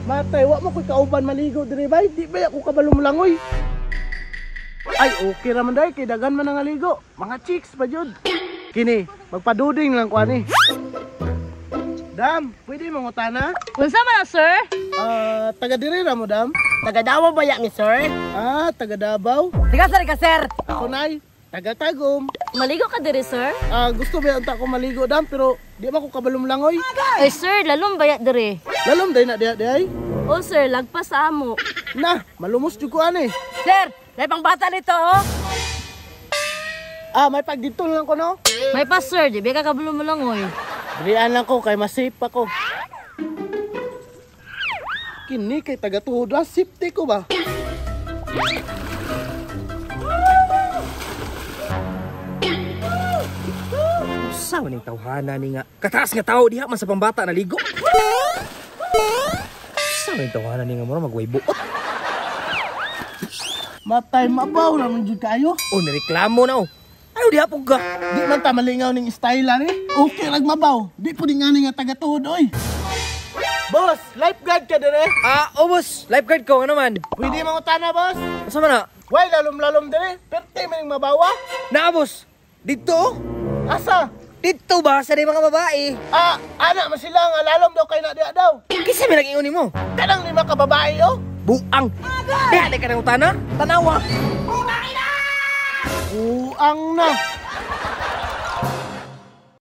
Matay, wa mo ko'y kauban maligo diri bay. Di ba ako kabalong langoy? Ay, okay raman day. Kay dagan man ang aligo. Mga chicks pa jud. Kini, magpaduding lang ko ani. Dam, pwede mo ngutana? Unsa man na, sir? Taga diri ra mo, Dam? Taga Davao ba ya mi sir? Taga Davao. Tiga sir ka sir. Ako nay, taga Tagum. Maligo ka diri, sir? Gusto ba unta ko maligo, Dam, pero di ba ko kabalong langoy? Ay, sir, lalong bayat diri. Lalom day na diha ay. Oh, sir, lagpas sa amo. Na, malumos jud ko ani. Sir, may pang bata nito oh. May pagditol lang ko no. May pa, sir, di ba ka kabulong mo lang, oy. Dirian lang ko kay masip ako. Kini kay taga tuhod safety ko ba? Sa maning tawhana ni nga kataas nga tao diha man sa pambata naligo. Sa maning tawhana ni nga mura magway buot. Matay mabaw ra man jud kayo. O nireklamo na oh. Ayaw diha po ka. Di man ta malingaw ning style ani. Okay rag mabaw. Di po di ngani nga taga tuhod oy. Boss, lifeguard ka dire? Boss, lifeguard ko ano man. Pwede mo utana, boss? Asa man na? Why lalom-lalom dire? Perte man ning mabawa. Na boss. Dito? Asa? Dito ba sa mga babae? Ana man sila nga lalom daw kay na diha daw. Kisa may nag-iuni mo? Kanang lima ka babae oh. Buang. Diha ka ng utana? Tanawa. Buang na.